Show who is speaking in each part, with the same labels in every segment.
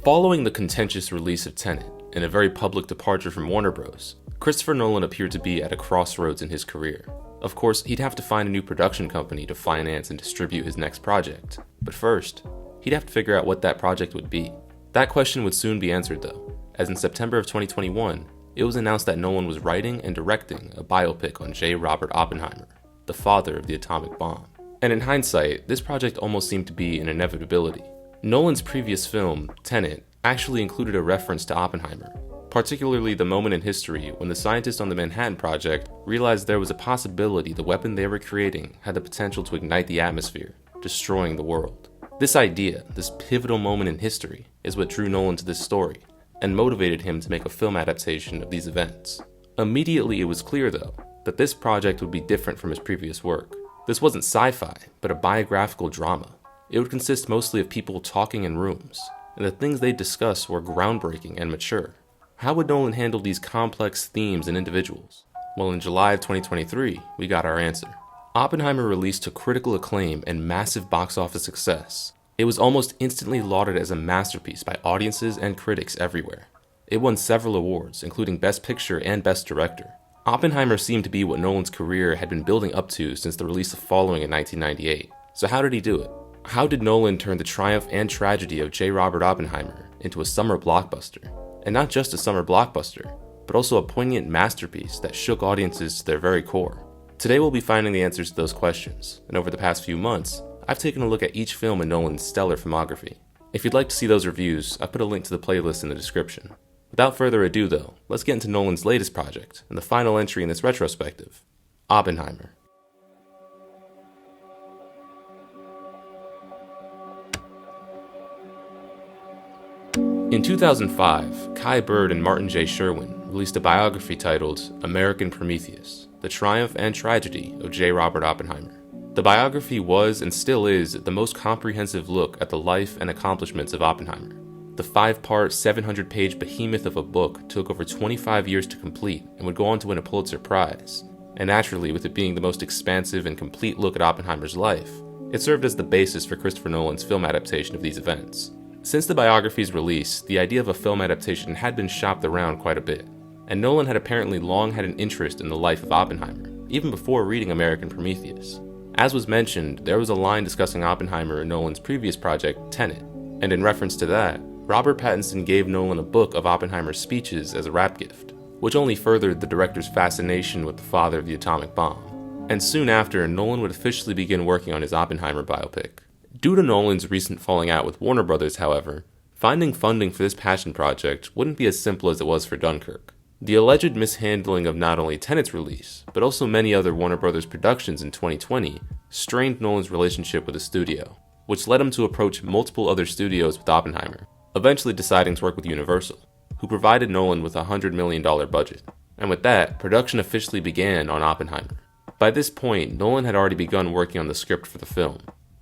Speaker 1: Following the contentious release of Tenet and a very public departure from Warner Bros., Christopher Nolan appeared to be at a crossroads in his career. Of course, he'd have to find a new production company to finance and distribute his next project, but first, he'd have to figure out what that project would be. That question would soon be answered though, as in September of 2021, it was announced that Nolan was writing and directing a biopic on J. Robert Oppenheimer, the father of the atomic bomb. And in hindsight, this project almost seemed to be an inevitability. Nolan's previous film, Tenet, actually included a reference to Oppenheimer, particularly the moment in history when the scientists on the Manhattan Project realized there was a possibility the weapon they were creating had the potential to ignite the atmosphere, destroying the world. This idea, this pivotal moment in history, is what drew Nolan to this story, and motivated him to make a film adaptation of these events. Immediately it was clear, though, that this project would be different from his previous work. This wasn't sci-fi, but a biographical drama. It would consist mostly of people talking in rooms, and the things they'd discuss were groundbreaking and mature. How would Nolan handle these complex themes and individuals? Well, in July of 2023, we got our answer. Oppenheimer released to critical acclaim and massive box office success. It was almost instantly lauded as a masterpiece by audiences and critics everywhere. It won several awards, including Best Picture and Best Director. Oppenheimer seemed to be what Nolan's career had been building up to since the release of Following in 1998. So how did he do it? How did Nolan turn the triumph and tragedy of J. Robert Oppenheimer into a summer blockbuster? And not just a summer blockbuster, but also a poignant masterpiece that shook audiences to their very core. Today we'll be finding the answers to those questions, and over the past few months, I've taken a look at each film in Nolan's stellar filmography. If you'd like to see those reviews, I've put a link to the playlist in the description. Without further ado though, let's get into Nolan's latest project, and the final entry in this retrospective, Oppenheimer. In 2005, Kai Bird and Martin J. Sherwin released a biography titled American Prometheus, The Triumph and Tragedy of J. Robert Oppenheimer. The biography was and still is the most comprehensive look at the life and accomplishments of Oppenheimer. The 5-part, 700-page behemoth of a book took over 25 years to complete and would go on to win a Pulitzer Prize. And naturally, with it being the most expansive and complete look at Oppenheimer's life, it served as the basis for Christopher Nolan's film adaptation of these events. Since the biography's release, the idea of a film adaptation had been shopped around quite a bit, and Nolan had apparently long had an interest in the life of Oppenheimer, even before reading American Prometheus. As was mentioned, there was a line discussing Oppenheimer in Nolan's previous project, Tenet, and in reference to that, Robert Pattinson gave Nolan a book of Oppenheimer's speeches as a wrap gift, which only furthered the director's fascination with the father of the atomic bomb. And soon after, Nolan would officially begin working on his Oppenheimer biopic. Due to Nolan's recent falling out with Warner Bros., however, finding funding for this passion project wouldn't be as simple as it was for Dunkirk. The alleged mishandling of not only Tenet's release, but also many other Warner Bros. Productions in 2020 strained Nolan's relationship with the studio, which led him to approach multiple other studios with Oppenheimer, eventually deciding to work with Universal, who provided Nolan with a $100 million budget. And with that, production officially began on Oppenheimer. By this point, Nolan had already begun working on the script for the film.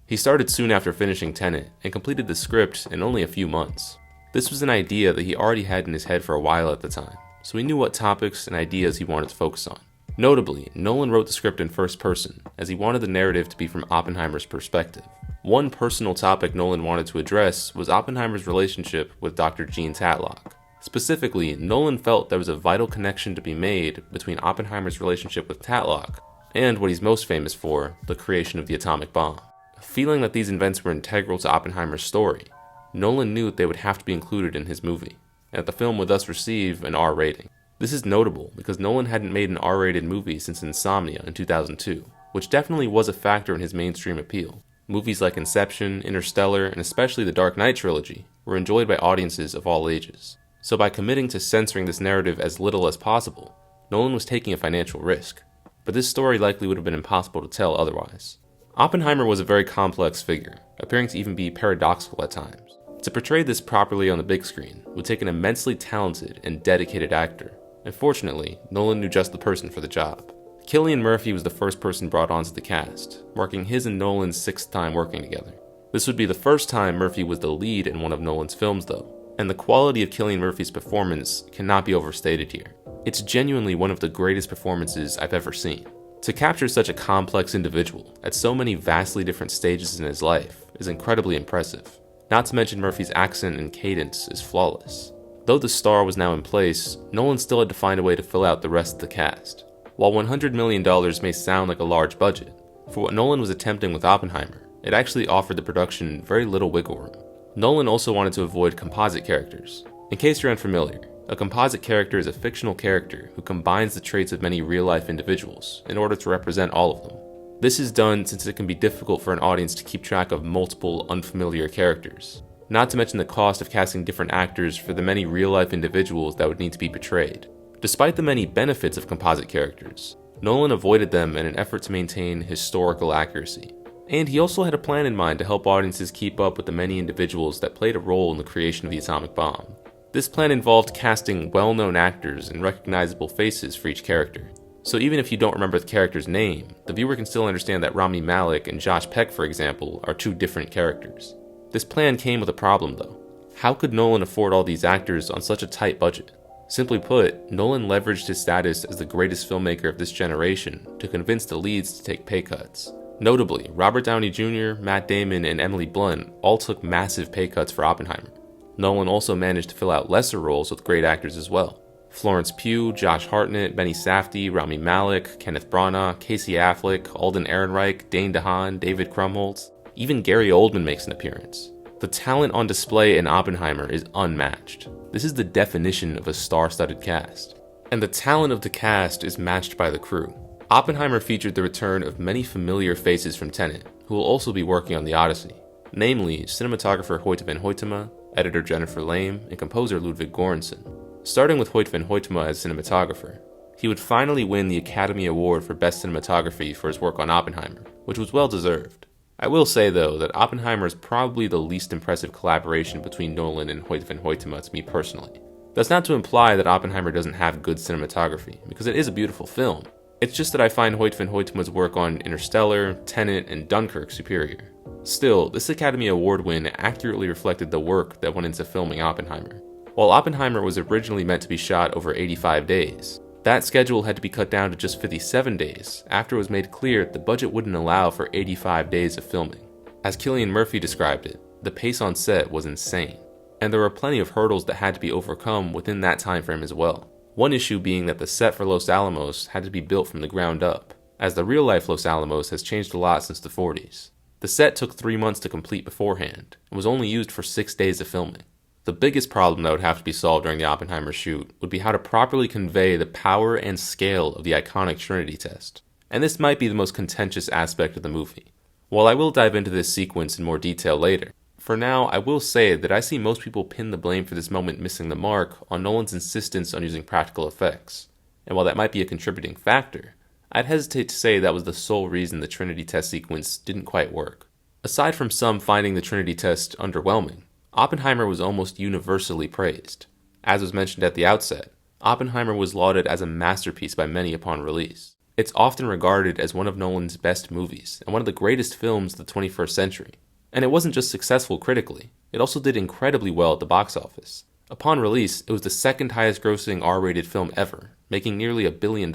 Speaker 1: He started soon after finishing Tenet and completed the script in only a few months. This was an idea that he already had in his head for a while at the time, so he knew what topics and ideas he wanted to focus on. Notably, Nolan wrote the script in first person, as he wanted the narrative to be from Oppenheimer's perspective. One personal topic Nolan wanted to address was Oppenheimer's relationship with Dr. Jean Tatlock. Specifically, Nolan felt there was a vital connection to be made between Oppenheimer's relationship with Tatlock and what he's most famous for, the creation of the atomic bomb. Feeling that these events were integral to Oppenheimer's story, Nolan knew that they would have to be included in his movie, and that the film would thus receive an R rating. This is notable because Nolan hadn't made an R-rated movie since Insomnia in 2002, which definitely was a factor in his mainstream appeal. Movies like Inception, Interstellar, and especially the Dark Knight trilogy were enjoyed by audiences of all ages. So by committing to censoring this narrative as little as possible, Nolan was taking a financial risk, but this story likely would have been impossible to tell otherwise. Oppenheimer was a very complex figure, appearing to even be paradoxical at times. To portray this properly on the big screen would take an immensely talented and dedicated actor, and fortunately, Nolan knew just the person for the job. Cillian Murphy was the first person brought onto the cast, marking his and Nolan's 6th time working together. This would be the first time Murphy was the lead in one of Nolan's films though, and the quality of Cillian Murphy's performance cannot be overstated here. It's genuinely one of the greatest performances I've ever seen. To capture such a complex individual at so many vastly different stages in his life is incredibly impressive. Not to mention Murphy's accent and cadence is flawless. Though the star was now in place, Nolan still had to find a way to fill out the rest of the cast. While $100 million may sound like a large budget, for what Nolan was attempting with Oppenheimer, it actually offered the production very little wiggle room. Nolan also wanted to avoid composite characters. In case you're unfamiliar, a composite character is a fictional character who combines the traits of many real-life individuals in order to represent all of them. This is done since it can be difficult for an audience to keep track of multiple unfamiliar characters, not to mention the cost of casting different actors for the many real-life individuals that would need to be portrayed. Despite the many benefits of composite characters, Nolan avoided them in an effort to maintain historical accuracy. And he also had a plan in mind to help audiences keep up with the many individuals that played a role in the creation of the atomic bomb. This plan involved casting well-known actors and recognizable faces for each character. So even if you don't remember the character's name, the viewer can still understand that Rami Malek and Josh Peck, for example, are two different characters. This plan came with a problem though. How could Nolan afford all these actors on such a tight budget? Simply put, Nolan leveraged his status as the greatest filmmaker of this generation to convince the leads to take pay cuts. Notably, Robert Downey Jr., Matt Damon, and Emily Blunt all took massive pay cuts for Oppenheimer. Nolan also managed to fill out lesser roles with great actors as well. Florence Pugh, Josh Hartnett, Benny Safdie, Rami Malek, Kenneth Branagh, Casey Affleck, Alden Ehrenreich, Dane DeHaan, David Krumholtz. Even Gary Oldman makes an appearance. The talent on display in Oppenheimer is unmatched. This is the definition of a star-studded cast. And the talent of the cast is matched by the crew. Oppenheimer featured the return of many familiar faces from Tenet, who will also be working on The Odyssey, namely cinematographer Hoyte van Hoytema, editor Jennifer Lame, and composer Ludwig Göransson. Starting with Hoyte van Hoytema as cinematographer, he would finally win the Academy Award for Best Cinematography for his work on Oppenheimer, which was well deserved. I will say though that Oppenheimer is probably the least impressive collaboration between Nolan and Hoyte van Hoytema to me personally. That's not to imply that Oppenheimer doesn't have good cinematography, because it is a beautiful film. It's just that I find Hoyte van Hoytema's work on Interstellar, Tenet, and Dunkirk superior. Still, this Academy Award win accurately reflected the work that went into filming Oppenheimer. While Oppenheimer was originally meant to be shot over 85 days, that schedule had to be cut down to just 57 days after it was made clear the budget wouldn't allow for 85 days of filming. As Cillian Murphy described it, the pace on set was insane, and there were plenty of hurdles that had to be overcome within that time frame as well. One issue being that the set for Los Alamos had to be built from the ground up, as the real-life Los Alamos has changed a lot since the 40s. The set took 3 months to complete beforehand, and was only used for 6 days of filming. The biggest problem that would have to be solved during the Oppenheimer shoot would be how to properly convey the power and scale of the iconic Trinity test, and this might be the most contentious aspect of the movie. While I will dive into this sequence in more detail later, for now I will say that I see most people pin the blame for this moment missing the mark on Nolan's insistence on using practical effects, and while that might be a contributing factor, I'd hesitate to say that was the sole reason the Trinity test sequence didn't quite work. Aside from some finding the Trinity test underwhelming, Oppenheimer was almost universally praised. As was mentioned at the outset, Oppenheimer was lauded as a masterpiece by many upon release. It's often regarded as one of Nolan's best movies and one of the greatest films of the 21st century. And it wasn't just successful critically, it also did incredibly well at the box office. Upon release, it was the second highest grossing R-rated film ever, making nearly $1 billion.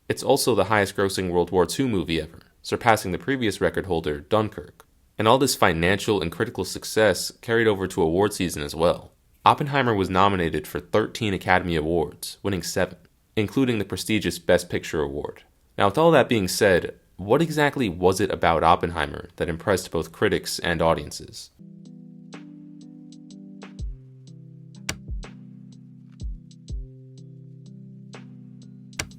Speaker 1: It's also the highest grossing World War II movie ever, surpassing the previous record holder, Dunkirk. And all this financial and critical success carried over to award season as well. Oppenheimer was nominated for 13 Academy Awards, winning 7, including the prestigious Best Picture award. Now with all that being said, what exactly was it about Oppenheimer that impressed both critics and audiences?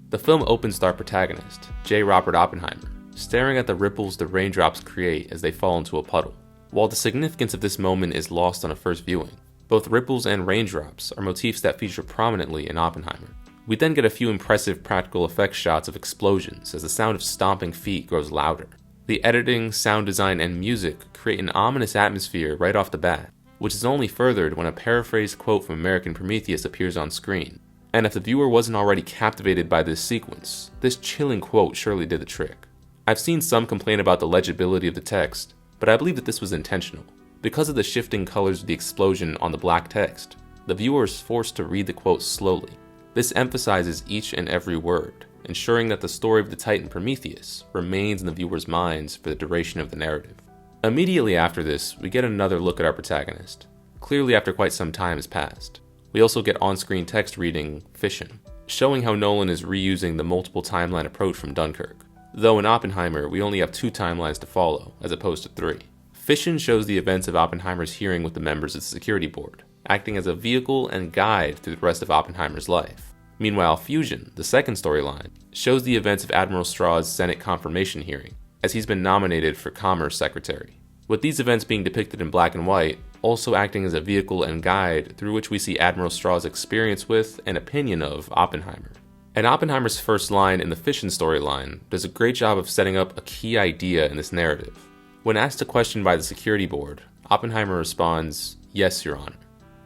Speaker 1: The film opens with our protagonist, J. Robert Oppenheimer, staring at the ripples the raindrops create as they fall into a puddle. While the significance of this moment is lost on a first viewing, both ripples and raindrops are motifs that feature prominently in Oppenheimer. We then get a few impressive practical effects shots of explosions as the sound of stomping feet grows louder. The editing, sound design, and music create an ominous atmosphere right off the bat, which is only furthered when a paraphrased quote from American Prometheus appears on screen. And if the viewer wasn't already captivated by this sequence, this chilling quote surely did the trick. I've seen some complain about the legibility of the text, but I believe that this was intentional. Because of the shifting colors of the explosion on the black text, the viewer is forced to read the quote slowly. This emphasizes each and every word, ensuring that the story of the Titan Prometheus remains in the viewer's minds for the duration of the narrative. Immediately after this, we get another look at our protagonist, clearly after quite some time has passed. We also get on-screen text reading, Fission, showing how Nolan is reusing the multiple timeline approach from Dunkirk, though in Oppenheimer we only have 2 timelines to follow, as opposed to 3. Fission shows the events of Oppenheimer's hearing with the members of the security board, acting as a vehicle and guide through the rest of Oppenheimer's life. Meanwhile, Fusion, the second storyline, shows the events of Admiral Straw's Senate confirmation hearing, as he's been nominated for Commerce Secretary, with these events being depicted in black and white, also acting as a vehicle and guide through which we see Admiral Straw's experience with and opinion of Oppenheimer. And Oppenheimer's first line in the Fission storyline does a great job of setting up a key idea in this narrative. When asked a question by the security board, Oppenheimer responds, "Yes, Your Honor,"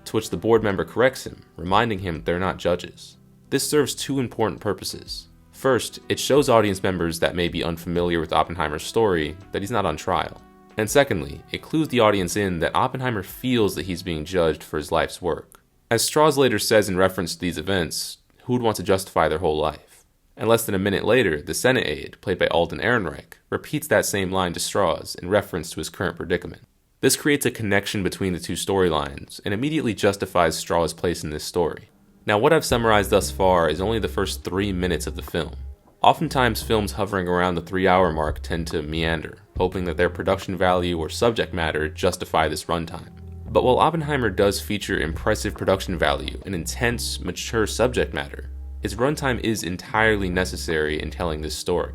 Speaker 1: to which the board member corrects him, reminding him they're not judges. This serves 2 important purposes. First, it shows audience members that may be unfamiliar with Oppenheimer's story that he's not on trial. And secondly, it clues the audience in that Oppenheimer feels that he's being judged for his life's work. As Strauss later says in reference to these events, who would want to justify their whole life? And less than a minute later, the Senate aide, played by Alden Ehrenreich, repeats that same line to Strauss in reference to his current predicament. This creates a connection between the 2 storylines and immediately justifies Strauss' place in this story. Now, what I've summarized thus far is only the first 3 minutes of the film. Oftentimes, films hovering around the 3-hour mark tend to meander, hoping that their production value or subject matter justify this runtime. But while Oppenheimer does feature impressive production value and intense, mature subject matter, its runtime is entirely necessary in telling this story.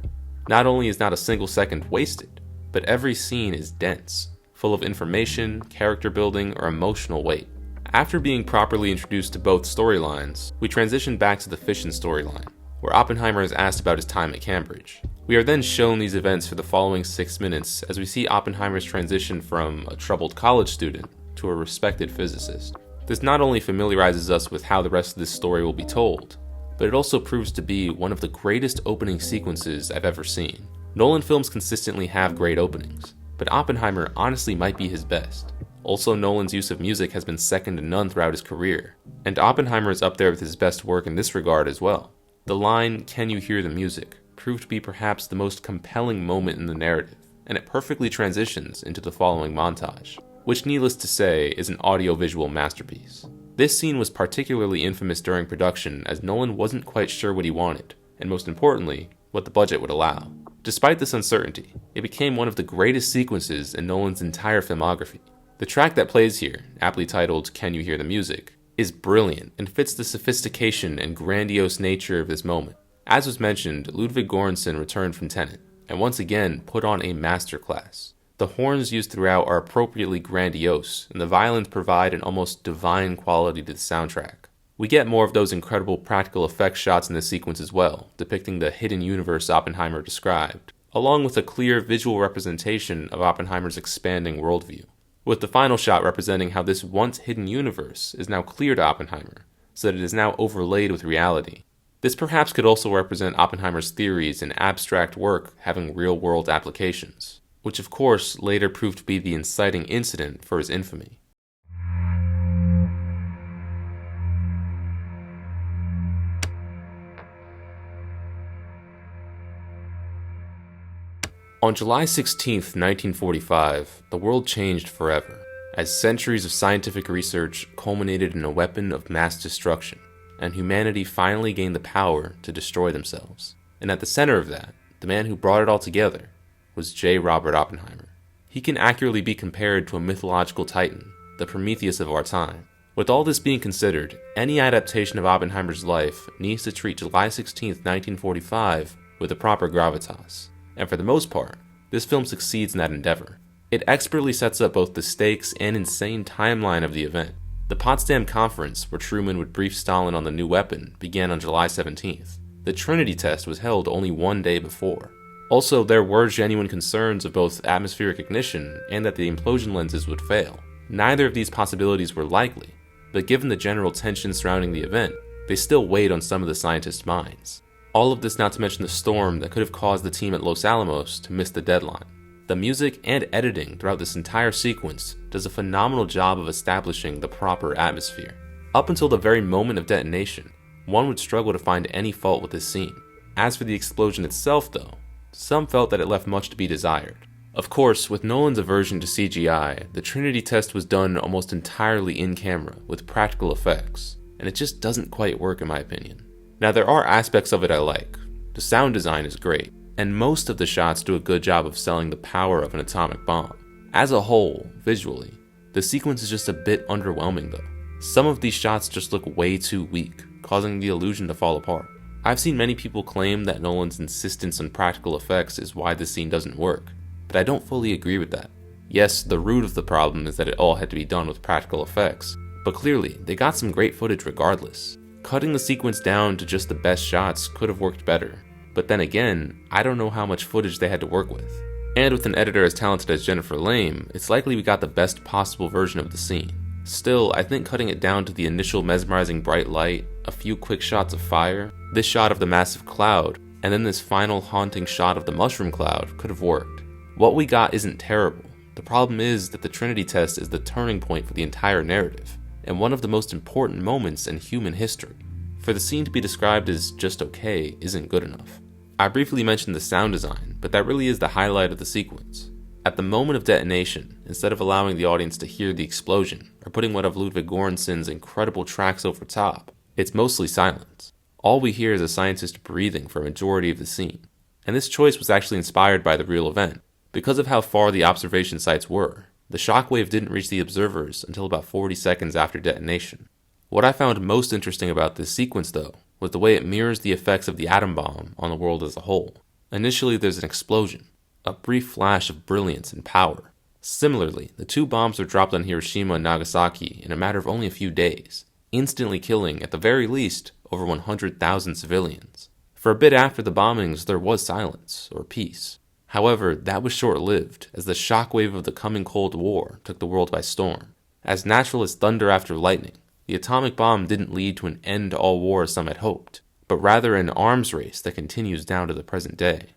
Speaker 1: Not only is not a single second wasted, but every scene is dense, full of information, character building, or emotional weight. After being properly introduced to both storylines, we transition back to the Fission storyline, where Oppenheimer is asked about his time at Cambridge. We are then shown these events for the following 6 minutes as we see Oppenheimer's transition from a troubled college student to a respected physicist. This not only familiarizes us with how the rest of this story will be told, but it also proves to be one of the greatest opening sequences I've ever seen. Nolan films consistently have great openings, but Oppenheimer honestly might be his best. Also, Nolan's use of music has been second to none throughout his career, and Oppenheimer is up there with his best work in this regard as well. The line, "Can you hear the music?" proved to be perhaps the most compelling moment in the narrative, and it perfectly transitions into the following montage, which needless to say is an audio-visual masterpiece. This scene was particularly infamous during production as Nolan wasn't quite sure what he wanted, and most importantly, what the budget would allow. Despite this uncertainty, it became one of the greatest sequences in Nolan's entire filmography. The track that plays here, aptly titled "Can You Hear the Music?", is brilliant and fits the sophistication and grandiose nature of this moment. As was mentioned, Ludwig Göransson returned from Tenet, and once again put on a masterclass. The horns used throughout are appropriately grandiose, and the violins provide an almost divine quality to the soundtrack. We get more of those incredible practical effects shots in this sequence as well, depicting the hidden universe Oppenheimer described, along with a clear visual representation of Oppenheimer's expanding worldview, with the final shot representing how this once hidden universe is now clear to Oppenheimer, so that it is now overlaid with reality. This perhaps could also represent Oppenheimer's theories and abstract work having real-world applications, which of course later proved to be the inciting incident for his infamy. On July 16, 1945, the world changed forever, as centuries of scientific research culminated in a weapon of mass destruction, and humanity finally gained the power to destroy themselves. And at the center of that, the man who brought it all together, was J. Robert Oppenheimer. He can accurately be compared to a mythological titan, the Prometheus of our time. With all this being considered, any adaptation of Oppenheimer's life needs to treat July 16, 1945 with the proper gravitas. And for the most part, this film succeeds in that endeavor. It expertly sets up both the stakes and insane timeline of the event. The Potsdam Conference, where Truman would brief Stalin on the new weapon, began on July 17th. The Trinity test was held only 1 day before. Also, there were genuine concerns of both atmospheric ignition and that the implosion lenses would fail. Neither of these possibilities were likely, but given the general tension surrounding the event, they still weighed on some of the scientists' minds. All of this not to mention the storm that could have caused the team at Los Alamos to miss the deadline. The music and editing throughout this entire sequence does a phenomenal job of establishing the proper atmosphere. Up until the very moment of detonation, one would struggle to find any fault with this scene. As for the explosion itself though, some felt that it left much to be desired. Of course, with Nolan's aversion to CGI, the Trinity test was done almost entirely in camera with practical effects, and it just doesn't quite work in my opinion. Now there are aspects of it I like. The sound design is great, and most of the shots do a good job of selling the power of an atomic bomb. As a whole, visually, the sequence is just a bit underwhelming though. Some of these shots just look way too weak, causing the illusion to fall apart. I've seen many people claim that Nolan's insistence on practical effects is why this scene doesn't work, but I don't fully agree with that. Yes, the root of the problem is that it all had to be done with practical effects, but clearly, they got some great footage regardless. Cutting the sequence down to just the best shots could have worked better, but then again, I don't know how much footage they had to work with. And with an editor as talented as Jennifer Lame, it's likely we got the best possible version of the scene. Still, I think cutting it down to the initial mesmerizing bright light, a few quick shots of fire, this shot of the massive cloud, and then this final haunting shot of the mushroom cloud could have worked. What we got isn't terrible. The problem is that the Trinity test is the turning point for the entire narrative, and one of the most important moments in human history. For the scene to be described as just okay isn't good enough. I briefly mentioned the sound design, but that really is the highlight of the sequence. At the moment of detonation, instead of allowing the audience to hear the explosion, or putting one of Ludwig Göransson's incredible tracks over top, it's mostly silence. All we hear is a scientist breathing for a majority of the scene. And this choice was actually inspired by the real event. Because of how far the observation sites were, the shockwave didn't reach the observers until about 40 seconds after detonation. What I found most interesting about this sequence, though, was the way it mirrors the effects of the atom bomb on the world as a whole. Initially, there's an explosion, a brief flash of brilliance and power. Similarly, the two bombs were dropped on Hiroshima and Nagasaki in a matter of only a few days, instantly killing, at the very least, over 100,000 civilians. For a bit after the bombings, there was silence, or peace. However, that was short-lived, as the shockwave of the coming Cold War took the world by storm. As natural as thunder after lightning, the atomic bomb didn't lead to an end to all war as some had hoped, but rather an arms race that continues down to the present day.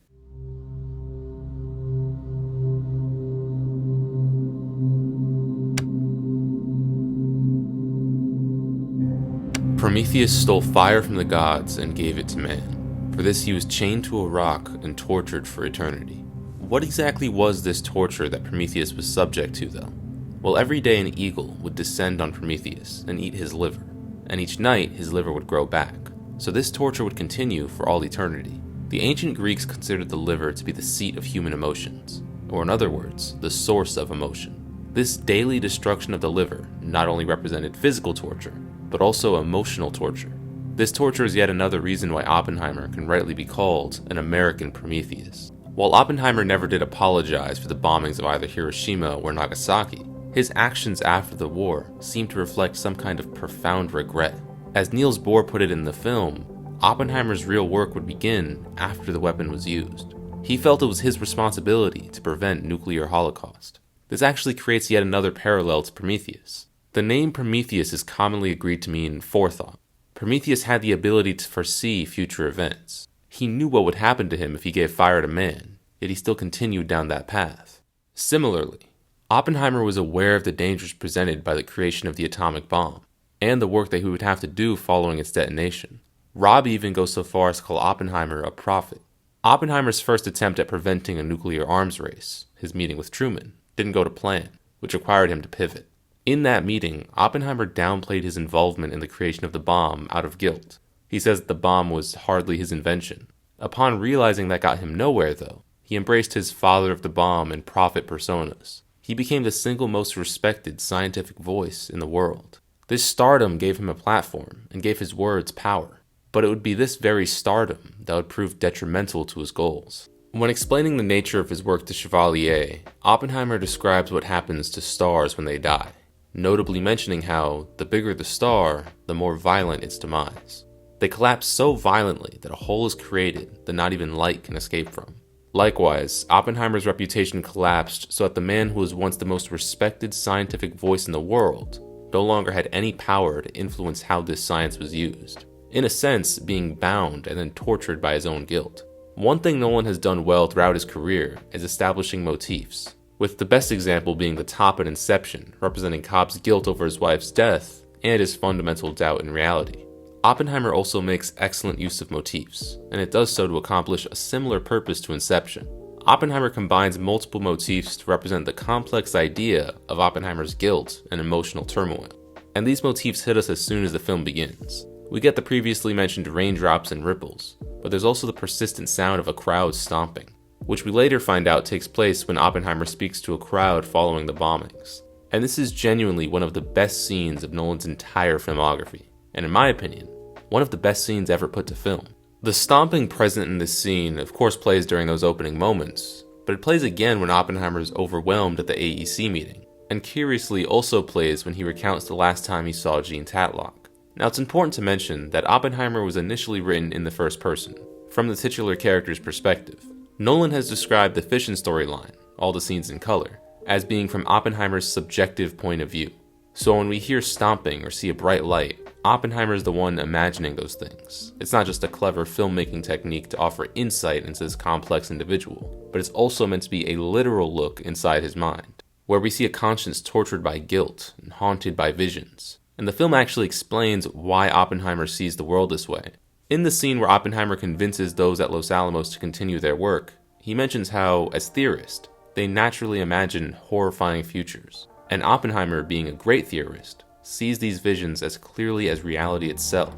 Speaker 1: Prometheus stole fire from the gods and gave it to man. For this he was chained to a rock and tortured for eternity. What exactly was this torture that Prometheus was subject to, though? Well, every day an eagle would descend on Prometheus and eat his liver, and each night his liver would grow back. So this torture would continue for all eternity. The ancient Greeks considered the liver to be the seat of human emotions, or in other words, the source of emotion. This daily destruction of the liver not only represented physical torture, but also emotional torture. This torture is yet another reason why Oppenheimer can rightly be called an American Prometheus. While Oppenheimer never did apologize for the bombings of either Hiroshima or Nagasaki, his actions after the war seem to reflect some kind of profound regret. As Niels Bohr put it in the film, Oppenheimer's real work would begin after the weapon was used. He felt it was his responsibility to prevent nuclear holocaust. This actually creates yet another parallel to Prometheus. The name Prometheus is commonly agreed to mean forethought. Prometheus had the ability to foresee future events. He knew what would happen to him if he gave fire to man, yet he still continued down that path. Similarly, Oppenheimer was aware of the dangers presented by the creation of the atomic bomb, and the work that he would have to do following its detonation. Robb even goes so far as to call Oppenheimer a prophet. Oppenheimer's first attempt at preventing a nuclear arms race, his meeting with Truman, didn't go to plan, which required him to pivot. In that meeting, Oppenheimer downplayed his involvement in the creation of the bomb out of guilt. He says that the bomb was hardly his invention. Upon realizing that got him nowhere, though, he embraced his father of the bomb and prophet personas. He became the single most respected scientific voice in the world. This stardom gave him a platform and gave his words power. But it would be this very stardom that would prove detrimental to his goals. When explaining the nature of his work to Chevalier, Oppenheimer describes what happens to stars when they die, notably mentioning how, the bigger the star, the more violent its demise. They collapse so violently that a hole is created that not even light can escape from. Likewise, Oppenheimer's reputation collapsed so that the man who was once the most respected scientific voice in the world no longer had any power to influence how this science was used. In a sense, being bound and then tortured by his own guilt. One thing Nolan has done well throughout his career is establishing motifs, with the best example being the top in Inception, representing Cobb's guilt over his wife's death and his fundamental doubt in reality. Oppenheimer also makes excellent use of motifs, and it does so to accomplish a similar purpose to Inception. Oppenheimer combines multiple motifs to represent the complex idea of Oppenheimer's guilt and emotional turmoil. And these motifs hit us as soon as the film begins. We get the previously mentioned raindrops and ripples, but there's also the persistent sound of a crowd stomping, which we later find out takes place when Oppenheimer speaks to a crowd following the bombings. And this is genuinely one of the best scenes of Nolan's entire filmography, and in my opinion, one of the best scenes ever put to film. The stomping present in this scene of course plays during those opening moments, but it plays again when Oppenheimer is overwhelmed at the AEC meeting, and curiously also plays when he recounts the last time he saw Jean Tatlock. Now it's important to mention that Oppenheimer was initially written in the first person, from the titular character's perspective. Nolan has described the Fission storyline, all the scenes in color, as being from Oppenheimer's subjective point of view. So when we hear stomping or see a bright light, Oppenheimer is the one imagining those things. It's not just a clever filmmaking technique to offer insight into this complex individual, but it's also meant to be a literal look inside his mind, where we see a conscience tortured by guilt and haunted by visions. And the film actually explains why Oppenheimer sees the world this way. In the scene where Oppenheimer convinces those at Los Alamos to continue their work, he mentions how, as theorists, they naturally imagine horrifying futures. And Oppenheimer, being a great theorist, sees these visions as clearly as reality itself.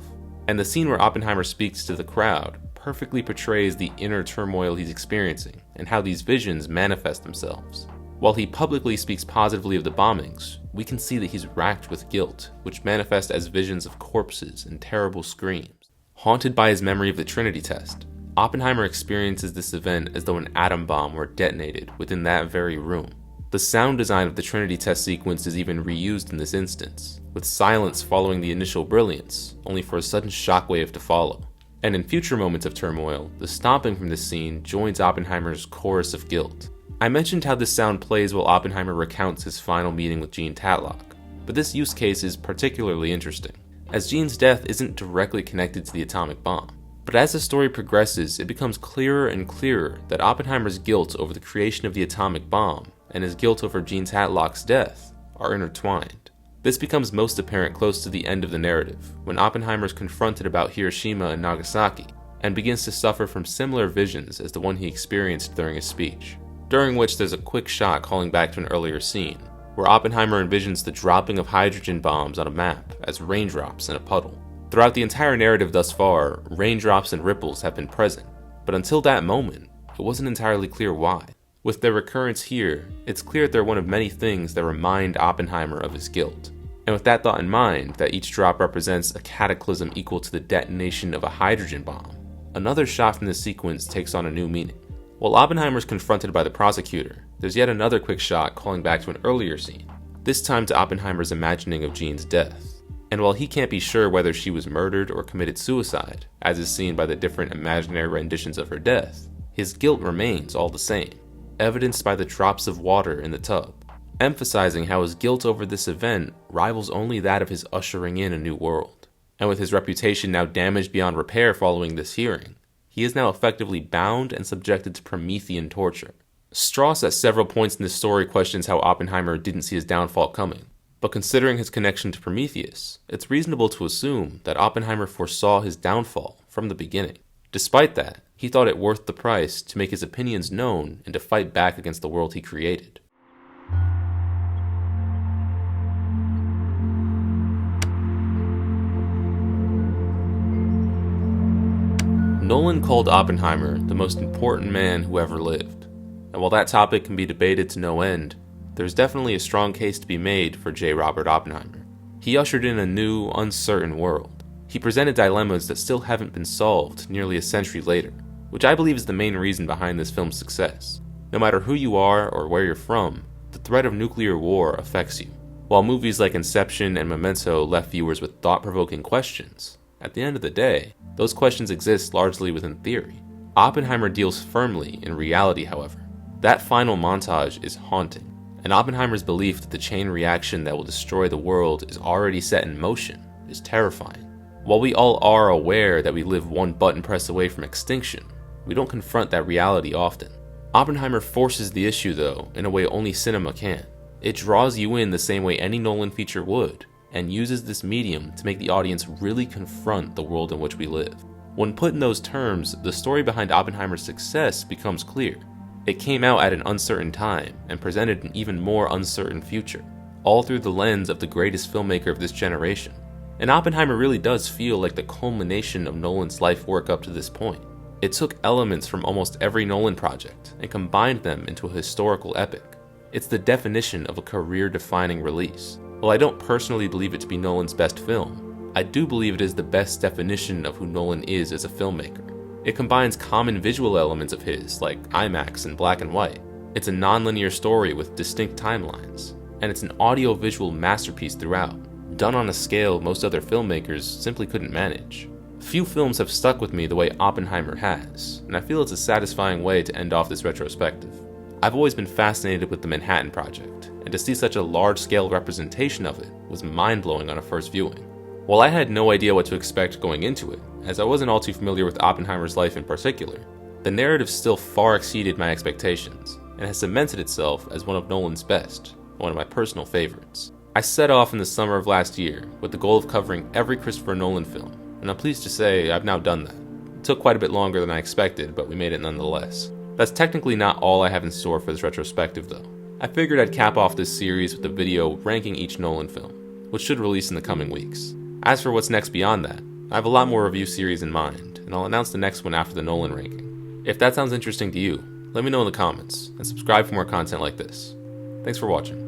Speaker 1: And the scene where Oppenheimer speaks to the crowd perfectly portrays the inner turmoil he's experiencing and how these visions manifest themselves. While he publicly speaks positively of the bombings, we can see that he's racked with guilt, which manifest as visions of corpses and terrible screams. Haunted by his memory of the Trinity test, Oppenheimer experiences this event as though an atom bomb were detonated within that very room. The sound design of the Trinity test sequence is even reused in this instance, with silence following the initial brilliance, only for a sudden shockwave to follow. And in future moments of turmoil, the stomping from this scene joins Oppenheimer's chorus of guilt. I mentioned how this sound plays while Oppenheimer recounts his final meeting with Jean Tatlock, but this use case is particularly interesting, as Jean's death isn't directly connected to the atomic bomb. But as the story progresses, it becomes clearer and clearer that Oppenheimer's guilt over the creation of the atomic bomb and his guilt over Jean Tatlock's death are intertwined. This becomes most apparent close to the end of the narrative, when Oppenheimer is confronted about Hiroshima and Nagasaki, and begins to suffer from similar visions as the one he experienced during his speech, during which there's a quick shot calling back to an earlier scene, where Oppenheimer envisions the dropping of hydrogen bombs on a map as raindrops in a puddle. Throughout the entire narrative thus far, raindrops and ripples have been present, but until that moment, it wasn't entirely clear why. With their recurrence here, it's clear that they're one of many things that remind Oppenheimer of his guilt. And with that thought in mind, that each drop represents a cataclysm equal to the detonation of a hydrogen bomb, another shot from this sequence takes on a new meaning. While Oppenheimer is confronted by the prosecutor, there's yet another quick shot calling back to an earlier scene, this time to Oppenheimer's imagining of Jean's death. And while he can't be sure whether she was murdered or committed suicide, as is seen by the different imaginary renditions of her death, his guilt remains all the same, evidenced by the drops of water in the tub, emphasizing how his guilt over this event rivals only that of his ushering in a new world. And with his reputation now damaged beyond repair following this hearing, he is now effectively bound and subjected to Promethean torture. Strauss at several points in this story questions how Oppenheimer didn't see his downfall coming, but considering his connection to Prometheus, it's reasonable to assume that Oppenheimer foresaw his downfall from the beginning. Despite that, he thought it worth the price to make his opinions known and to fight back against the world he created. Nolan called Oppenheimer the most important man who ever lived, and while that topic can be debated to no end, there's definitely a strong case to be made for J. Robert Oppenheimer. He ushered in a new, uncertain world. He presented dilemmas that still haven't been solved nearly a century later, which I believe is the main reason behind this film's success. No matter who you are or where you're from, the threat of nuclear war affects you. While movies like Inception and Memento left viewers with thought-provoking questions, at the end of the day, those questions exist largely within theory. Oppenheimer deals firmly in reality, however. That final montage is haunting, and Oppenheimer's belief that the chain reaction that will destroy the world is already set in motion is terrifying. While we all are aware that we live one button press away from extinction, we don't confront that reality often. Oppenheimer forces the issue, though, in a way only cinema can. It draws you in the same way any Nolan feature would, and uses this medium to make the audience really confront the world in which we live. When put in those terms, the story behind Oppenheimer's success becomes clear. It came out at an uncertain time and presented an even more uncertain future, all through the lens of the greatest filmmaker of this generation. And Oppenheimer really does feel like the culmination of Nolan's life work up to this point. It took elements from almost every Nolan project and combined them into a historical epic. It's the definition of a career-defining release. While I don't personally believe it to be Nolan's best film, I do believe it is the best definition of who Nolan is as a filmmaker. It combines common visual elements of his, like IMAX and black and white. It's a non-linear story with distinct timelines, and it's an audio-visual masterpiece throughout, done on a scale most other filmmakers simply couldn't manage. Few films have stuck with me the way Oppenheimer has, and I feel it's a satisfying way to end off this retrospective. I've always been fascinated with the Manhattan Project, and to see such a large-scale representation of it was mind-blowing on a first viewing. While I had no idea what to expect going into it, as I wasn't all too familiar with Oppenheimer's life in particular, the narrative still far exceeded my expectations, and has cemented itself as one of Nolan's best, one of my personal favorites. I set off in the summer of last year with the goal of covering every Christopher Nolan film, and I'm pleased to say I've now done that. It took quite a bit longer than I expected, but we made it nonetheless. That's technically not all I have in store for this retrospective though. I figured I'd cap off this series with a video ranking each Nolan film, which should release in the coming weeks. As for what's next beyond that, I have a lot more review series in mind, and I'll announce the next one after the Nolan ranking. If that sounds interesting to you, let me know in the comments, and subscribe for more content like this. Thanks for watching.